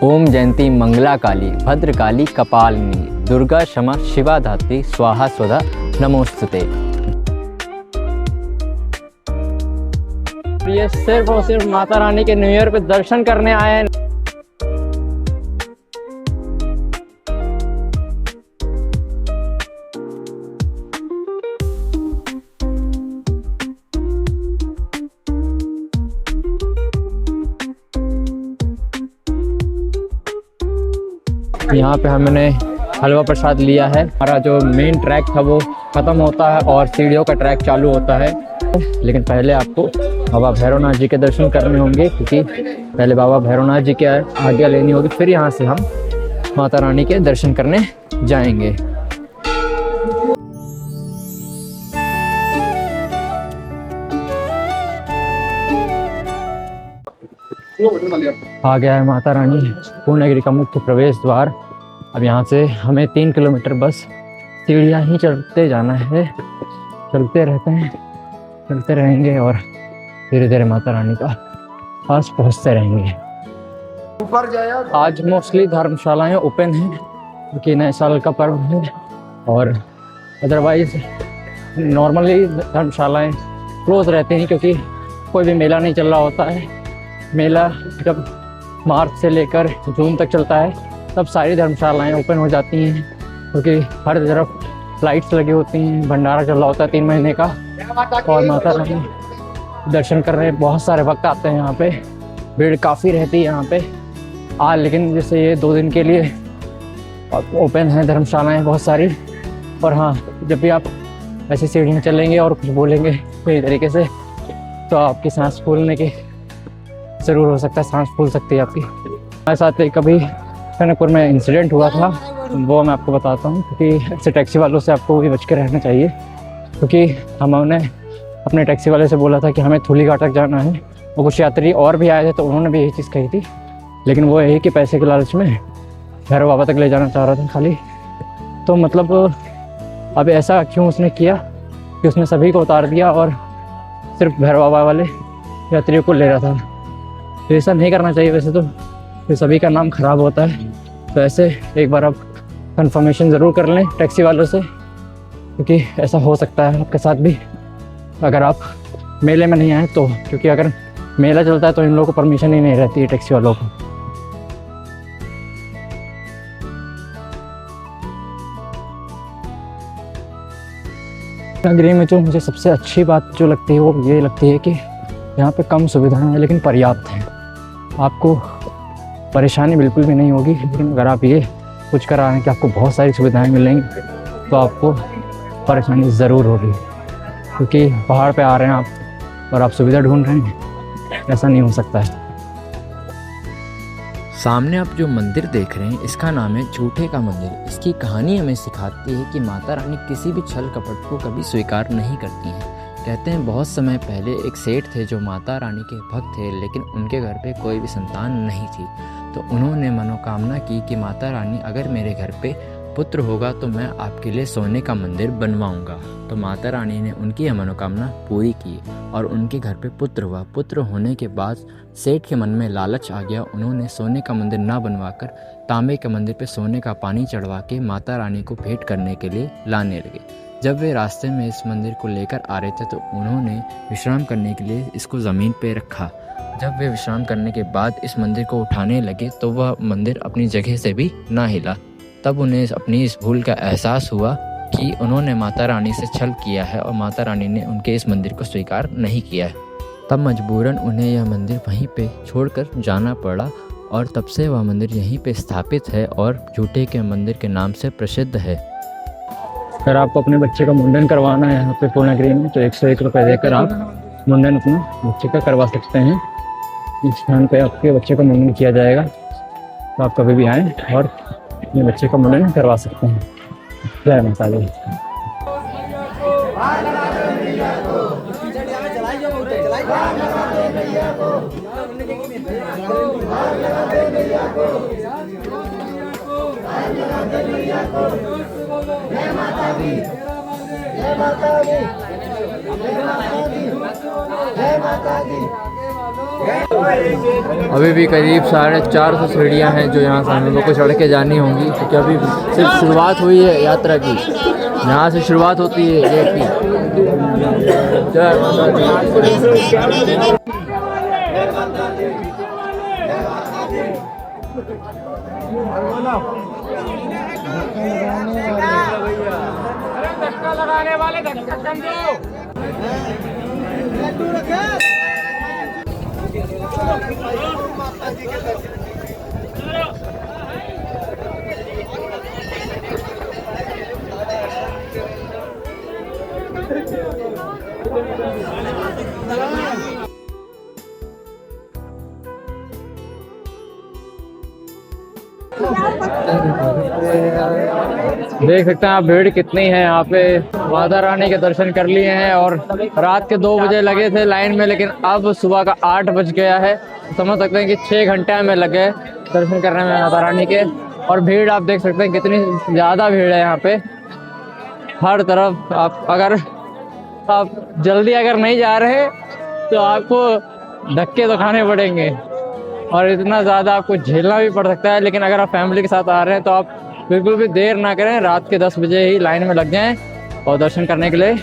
ओम जयंती मंगला काली भद्रकाली कपालिनी दुर्गा क्षमा शिवा धात्री स्वाहा स्वधा नमोस्तुते। ये सिर्फ और सिर्फ माता रानी के न्यू ईयर पे दर्शन करने आए हैं। यहाँ पे हमने हलवा प्रसाद लिया है। हमारा जो मेन ट्रैक था वो ख़त्म होता है और सीढ़ियों का ट्रैक चालू होता है, लेकिन पहले आपको बाबा भैरवनाथ जी के दर्शन करने होंगे, क्योंकि पहले बाबा भैरवनाथ जी की आज्ञा लेनी होगी, फिर यहाँ से हम माता रानी के दर्शन करने जाएंगे। आ गया है माता रानी पूर्णगिरी का मुख्य प्रवेश द्वार। अब यहाँ से हमें 3 किलोमीटर बस सीढ़ियाँ ही चढ़ते जाना है। चलते रहते हैं, चलते रहेंगे और धीरे धीरे माता रानी का पास पहुँचते रहेंगे। ऊपर जाया आज मोस्टली धर्मशालाएँ ओपन हैं, क्योंकि नए साल का पर्व है, और अदरवाइज नॉर्मली धर्मशालाएँ क्लोज रहती हैं, क्योंकि कोई भी मेला नहीं चल रहा होता है। मेला जब मार्च से लेकर जून तक चलता है, तब सारी धर्मशालाएँ ओपन हो जाती हैं, क्योंकि हर तरफ लाइट्स लगी होती हैं, भंडारा चल रहा होता है 3 महीने का, और माता रानी दर्शन करने बहुत सारे भक्त आते हैं। यहाँ पे भीड़ काफ़ी रहती है यहाँ पे आज, लेकिन जैसे ये 2 दिन के लिए ओपन है धर्मशालाएँ बहुत सारी। और हाँ, जब भी आप ऐसी सीढ़ियाँ चलेंगे और कुछ बोलेंगे सही तरीके से, तो आपकी सांस फूलने की ज़रूर हो सकता है, सांस फूल सकती है आपकी। हमारे साथ एक कभी कनकपुर में इंसिडेंट हुआ था, वो मैं आपको बताता हूँ, क्योंकि ऐसे टैक्सी वालों से आपको भी बच के रहना चाहिए। क्योंकि हमने अपने टैक्सी वाले से बोला था कि हमें धूलीघाट तक जाना है, और कुछ यात्री और भी आए थे, तो उन्होंने भी यही चीज़ कही थी, लेकिन वो यही कि पैसे के लालच में भैरव बाबा तक ले जाना चाह रहा था खाली। तो मतलब अब ऐसा क्यों उसने किया कि उसने सभी को उतार दिया और सिर्फ भैरव बाबा वाले यात्रियों को ले रहा था। तो ऐसा नहीं करना चाहिए। वैसे तो सभी का नाम खराब होता है, तो ऐसे एक बार आप कंफर्मेशन ज़रूर कर लें टैक्सी वालों से, क्योंकि ऐसा हो सकता है आपके साथ भी अगर आप मेले में नहीं आए तो। क्योंकि अगर मेला चलता है तो इन लोगों को परमिशन ही नहीं रहती है टैक्सी वालों को। नगरी में जो मुझे सबसे अच्छी बात जो लगती है वो ये लगती है कि यहाँ पे कम सुविधाएं हैं, लेकिन पर्याप्त हैं। आपको परेशानी बिल्कुल भी नहीं होगी, लेकिन अगर आप ये कुछ करा रहे हैं कि आपको बहुत सारी सुविधाएं मिलेंगी, तो आपको परेशानी ज़रूर होगी, क्योंकि पहाड़ पे आ रहे हैं आप और आप सुविधा ढूंढ रहे हैं। ऐसा नहीं हो सकता है। सामने आप जो मंदिर देख रहे हैं, इसका नाम है झूठे का मंदिर। इसकी कहानी हमें सिखाती है कि माता रानी किसी भी छल कपट को कभी स्वीकार नहीं करती हैं। कहते हैं बहुत समय पहले एक सेठ थे जो माता रानी के भक्त थे, लेकिन उनके घर पे कोई भी संतान नहीं थी। तो उन्होंने मनोकामना की कि माता रानी अगर मेरे घर पे पुत्र होगा तो मैं आपके लिए सोने का मंदिर बनवाऊंगा। तो माता रानी ने उनकी यह मनोकामना पूरी की और उनके घर पे पुत्र हुआ। पुत्र होने के बाद सेठ के मन में लालच आ गया। उन्होंने सोने का मंदिर ना बनवाकर तांबे के मंदिर पे सोने का पानी चढ़वा के माता रानी को भेंट करने के लिए लाने लगे। जब वे रास्ते में इस मंदिर को लेकर आ रहे थे तो उन्होंने विश्राम करने के लिए इसको ज़मीन पे रखा। जब वे विश्राम करने के बाद इस मंदिर को उठाने लगे तो वह मंदिर अपनी जगह से भी ना हिला। तब उन्हें अपनी इस भूल का एहसास हुआ कि उन्होंने माता रानी से छल किया है और माता रानी ने उनके इस मंदिर को स्वीकार नहीं किया है। तब मजबूरन उन्हें यह मंदिर वहीं पे छोड़कर जाना पड़ा, और तब से वह मंदिर यहीं पे स्थापित है और झूठे के मंदिर के नाम से प्रसिद्ध है। अगर आपको अपने बच्चे का मुंडन करवाना है यहाँ पे पूर्णगिरी में, तो 101 रुपये देकर आप मुंडन अपना बच्चे का करवा सकते हैं। इस स्थान पे आपके बच्चे का मुंडन किया जाएगा, तो आप कभी भी आएँ और अपने बच्चे का मुंडन करवा सकते हैं। जय माता दी। जय माता दी, जय माता दी, जय माता दी, जय माता दी। अभी भी करीब 450 सीढ़ियाँ हैं जो यहाँ से हम लोगों को चढ़ के जानी होंगी, क्योंकि अभी सिर्फ शुरुआत हुई है यात्रा की। यहाँ से शुरुआत होती है ये की। जय माता दी। लगाने वाले ढक्कन दो। देख सकते हैं आप भीड़ कितनी है यहाँ पे। माता रानी के दर्शन कर लिए हैं और रात के 2 बजे लगे थे लाइन में, लेकिन अब सुबह का 8 बज गया है। समझ सकते हैं कि 6 घंटे हमें लगे दर्शन करने में माता रानी के। और भीड़ आप देख सकते हैं कितनी ज़्यादा भीड़ है यहाँ पे हर तरफ। आप जल्दी अगर नहीं जा रहे तो आपको धक्के तो खाने पड़ेंगे और इतना ज़्यादा आपको झेलना भी पड़ सकता है। लेकिन अगर आप फैमिली के साथ आ रहे हैं तो आप बिल्कुल भी देर ना करें, रात के 10 बजे ही लाइन में लग जाएं और दर्शन करने के लिए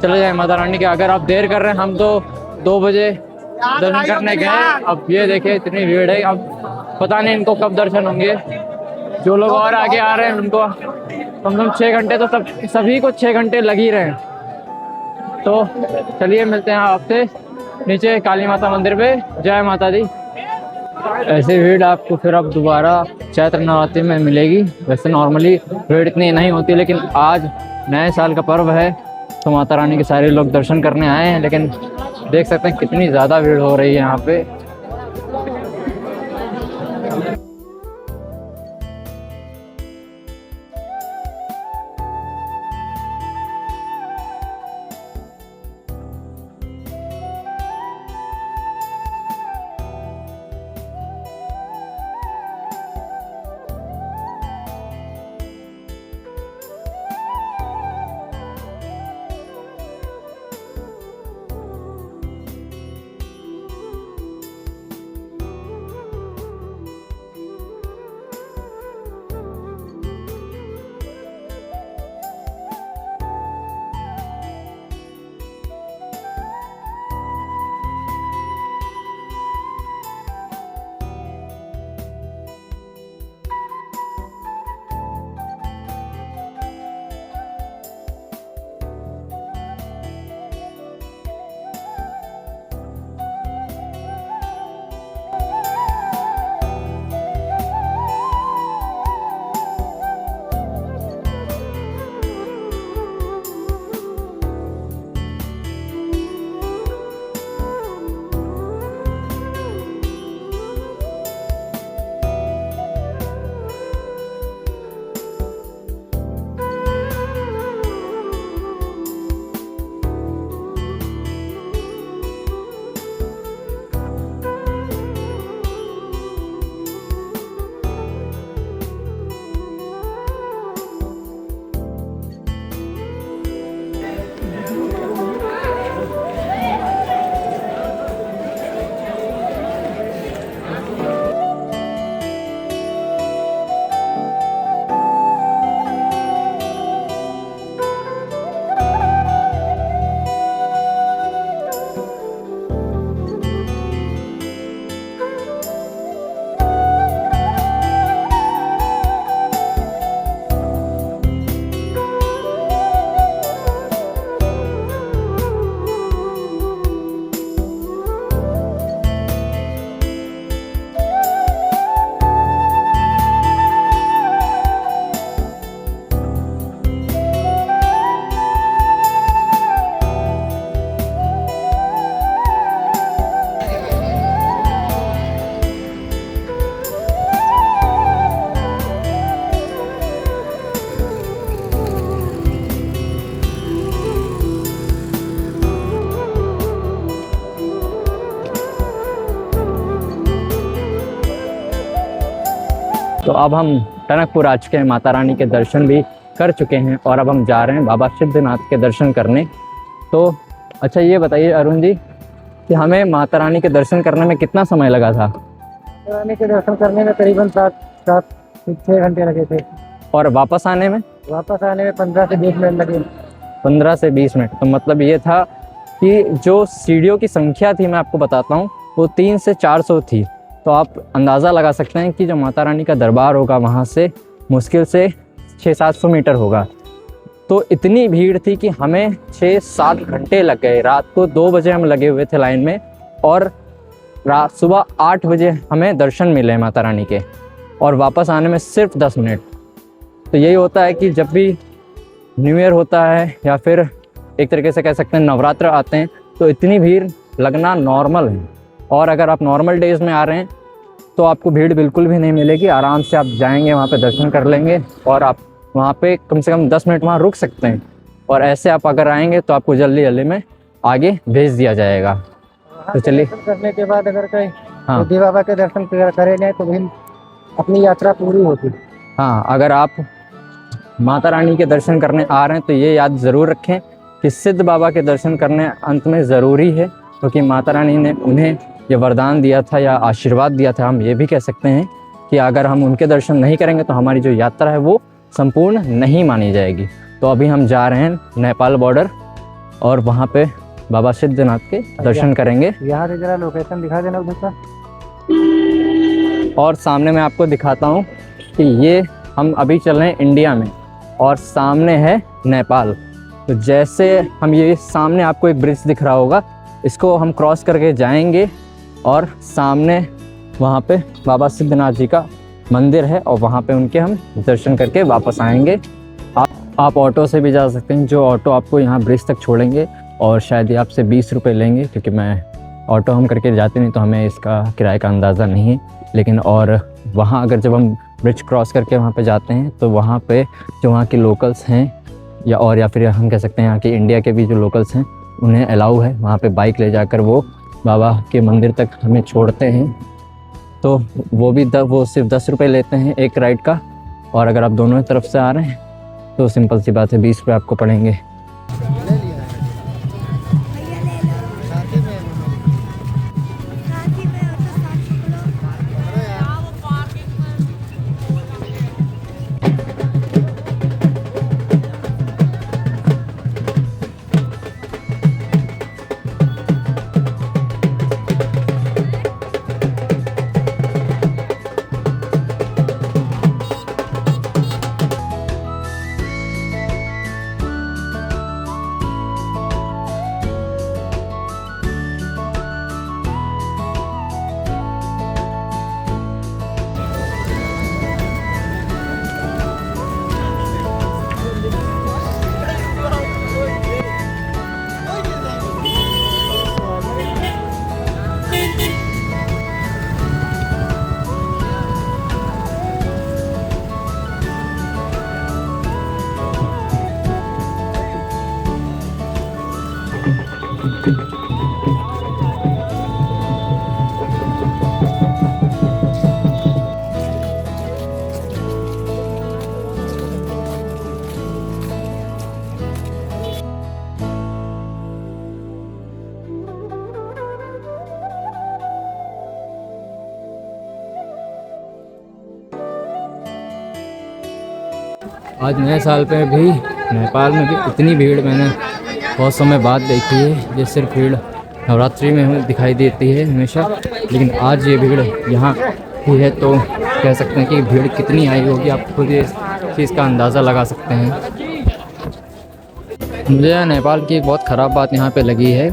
चले जाएं माता रानी के। अगर आप देर कर रहे हैं, हम तो 2 बजे दर्शन करने गए, अब ये देखिए इतनी भीड़ है। अब पता नहीं इनको कब दर्शन होंगे। जो लोग और आगे आ रहे हैं उनको कम से कम 6 घंटे तो सभी को 6 घंटे लग ही रहे हैं। तो चलिए मिलते हैं आपसे नीचे काली माता मंदिर पे। जय माता दी। ऐसी भीड़ आपको फिर अब दोबारा चैत्र नवरात्रि में मिलेगी। वैसे नॉर्मली भीड़ इतनी नहीं होती, लेकिन आज नए साल का पर्व है तो माता रानी के सारे लोग दर्शन करने आए हैं। लेकिन देख सकते हैं कितनी ज़्यादा भीड़ हो रही है यहाँ पे। तो अब हम टनकपुर आ चुके हैं, माता रानी के दर्शन भी कर चुके हैं और अब हम जा रहे हैं बाबा सिद्धनाथ के दर्शन करने। तो अच्छा ये बताइए अरुण जी कि हमें माता रानी के दर्शन करने में कितना समय लगा था? रानी के दर्शन करने में करीबन 7-6 घंटे लगे थे। और वापस आने में? वापस आने में 15 से 20 मिनट लगे। 15 से 20 मिनट। तो मतलब ये था कि जो सीढ़ियों की संख्या थी, मैं आपको बताता हूँ, वो 300 से 400 थी। तो आप अंदाज़ा लगा सकते हैं कि जो माता रानी का दरबार होगा वहाँ से मुश्किल से 600-700 मीटर होगा। तो इतनी भीड़ थी कि हमें 6-7 घंटे लग गए। रात को 2 बजे हम लगे हुए थे लाइन में, और सुबह 8 बजे हमें दर्शन मिले माता रानी के, और वापस आने में सिर्फ 10 मिनट। तो यही होता है कि जब भी न्यू ईयर होता है या फिर एक तरीके से कह सकते हैं नवरात्र आते हैं, तो इतनी भीड़ लगना नॉर्मल है। और अगर आप नॉर्मल डेज़ में आ रहे हैं तो आपको भीड़ बिल्कुल भी नहीं मिलेगी। आराम से आप जाएंगे, वहाँ पे दर्शन कर लेंगे, और आप वहाँ पे कम से कम 10 मिनट वहाँ रुक सकते हैं। और ऐसे आप अगर आएंगे तो आपको जल्दी जल्दी में आगे भेज दिया जाएगा। तो चलिए, करने के बाद अगर कहीं हाँ। बुद्धि बाबा के दर्शन करे नहीं तो भी अपनी यात्रा पूरी होती। हाँ, अगर आप माता रानी के दर्शन करने आ रहे हैं तो ये याद ज़रूर रखें कि सिद्ध बाबा के दर्शन करने अंत में ज़रूरी है, क्योंकि माता रानी ने उन्हें ये वरदान दिया था या आशीर्वाद दिया था, हम ये भी कह सकते हैं कि अगर हम उनके दर्शन नहीं करेंगे तो हमारी जो यात्रा है वो संपूर्ण नहीं मानी जाएगी। तो अभी हम जा रहे हैं नेपाल बॉर्डर, और वहाँ पे बाबा सिद्धनाथ के दर्शन करेंगे। यहाँ से जरा लोकेशन दिखा देना उधर का। और सामने मैं आपको दिखाता हूँ कि ये हम अभी चल रहे हैं इंडिया में, और सामने है नेपाल। तो जैसे हम ये सामने आपको एक ब्रिज दिख रहा होगा, इसको हम क्रॉस करके जाएंगे, और सामने वहाँ पे बाबा सिद्धनाथ जी का मंदिर है, और वहाँ पे उनके हम दर्शन करके वापस आएंगे। आप ऑटो से भी जा सकते हैं, जो ऑटो आपको यहाँ ब्रिज तक छोड़ेंगे, और शायद ये आपसे 20 रुपये लेंगे, क्योंकि मैं ऑटो हम करके जाते नहीं तो हमें इसका किराए का अंदाज़ा नहीं है। लेकिन और वहाँ अगर जब हम ब्रिज क्रॉस करके वहाँ पे जाते हैं तो वहाँ पे जो वहाँ के लोकल्स हैं, या फिर हम कह सकते हैं यहाँ के इंडिया के भी जो लोकल्स हैं, उन्हें अलाउ है वहाँ पे बाइक ले जाकर वो बाबा के मंदिर तक हमें छोड़ते हैं। तो वो सिर्फ 10 रुपये लेते हैं एक राइड का, और अगर आप दोनों तरफ से आ रहे हैं तो सिंपल सी बात है, 20 रुपये आपको पड़ेंगे। आज नए साल पे भी नेपाल में भी इतनी भीड़ मैंने बहुत समय बाद देखी है। ये सिर्फ भीड़ नवरात्रि में हमें दिखाई देती है हमेशा, लेकिन आज ये भीड़ यहाँ ही है, तो कह सकते हैं कि भीड़ कितनी आई होगी, आप खुद इस चीज़ का अंदाज़ा लगा सकते हैं। मुझे नेपाल की एक बहुत ख़राब बात यहाँ पे लगी है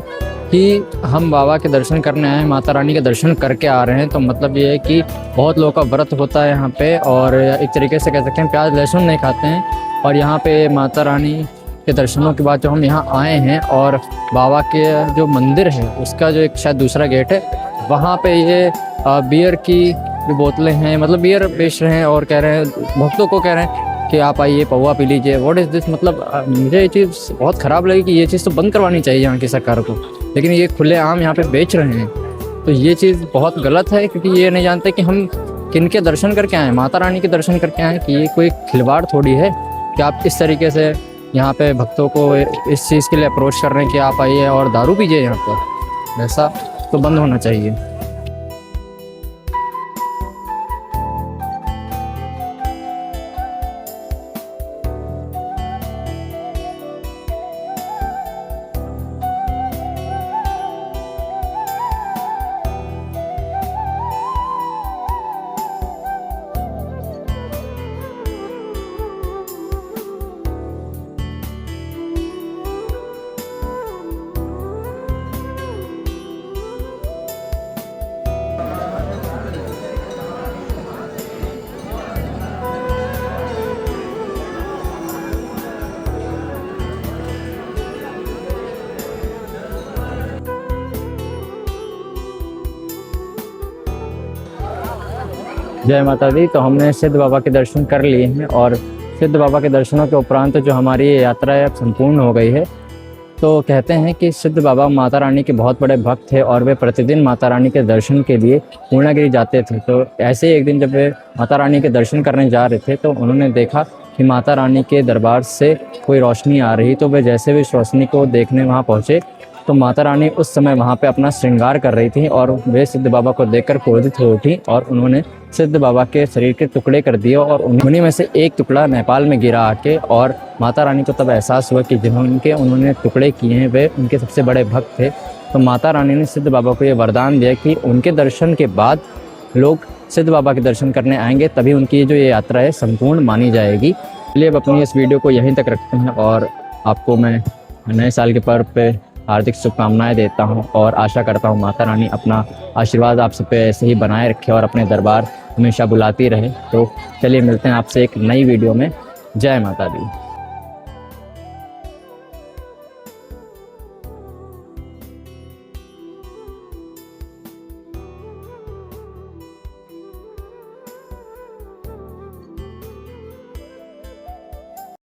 कि हम बाबा के दर्शन करने आए हैं, माता रानी के दर्शन करके आ रहे हैं, तो मतलब ये है कि बहुत लोगों का व्रत होता है यहाँ पे, और एक तरीके से कह सकते हैं प्याज लहसुन नहीं खाते हैं। और यहाँ पे माता रानी के दर्शनों के बाद जो हम यहाँ आए हैं, और बाबा के जो मंदिर है उसका जो एक शायद दूसरा गेट है, वहाँ पे ये बियर की जो बोतलें हैं, मतलब बियर बेच रहे हैं, और कह रहे हैं भक्तों को कह रहे हैं कि आप आइए पौवा पी लीजिए। What is this? मतलब मुझे ये चीज़ बहुत ख़राब लगी कि ये चीज़ तो बंद करवानी चाहिए यहाँ की सरकार को, लेकिन ये खुलेआम यहाँ पे बेच रहे हैं, तो ये चीज़ बहुत गलत है। क्योंकि ये नहीं जानते कि हम किन के दर्शन करके आए, माता रानी के दर्शन करके आए, कि ये कोई खिलवाड़ थोड़ी है कि आप इस तरीके से यहाँ पे भक्तों को इस चीज़ के लिए अप्रोच कर रहे हैं कि आप आइए और दारू पीजिए यहाँ पर। वैसा तो बंद होना चाहिए। जय माता दी। तो हमने सिद्ध बाबा के दर्शन कर लिए हैं और सिद्ध बाबा के दर्शनों के उपरांत जो हमारी ये यात्रा है अब संपूर्ण हो गई है। तो कहते हैं कि सिद्ध बाबा माता रानी के बहुत बड़े भक्त थे और वे प्रतिदिन माता रानी के दर्शन के लिए पूर्णागिरि जाते थे। तो ऐसे ही एक दिन जब वे माता रानी के दर्शन करने जा रहे थे तो उन्होंने देखा कि माता रानी के दरबार से कोई रोशनी आ रही। तो वे जैसे भी इस रोशनी को देखने वहाँ पहुँचे तो माता रानी उस समय वहाँ पे अपना श्रृंगार कर रही थी और वे सिद्ध बाबा को देखकर क्रोधित हो उठी और उन्होंने सिद्ध बाबा के शरीर के टुकड़े कर दिए और उन्हीं में से एक टुकड़ा नेपाल में गिरा आके। और माता रानी को तब एहसास हुआ कि जिन्होंने उन्होंने टुकड़े किए हैं वे उनके सबसे बड़े भक्त थे। तो माता रानी ने सिद्ध बाबा को ये वरदान दिया कि उनके दर्शन के बाद लोग सिद्ध बाबा के दर्शन करने आएंगे, तभी उनकी जो ये यात्रा है संपूर्ण मानी जाएगी। चलिए अब अपनी इस वीडियो को यहीं तक रखते हैं और आपको मैं नए साल के पर्व पे हार्दिक शुभकामनाएं देता हूं और आशा करता हूं माता रानी अपना आशीर्वाद आप सब पे ऐसे ही बनाए रखे और अपने दरबार हमेशा बुलाती रहे। तो चलिए मिलते हैं आपसे एक नई वीडियो में। जय माता दी।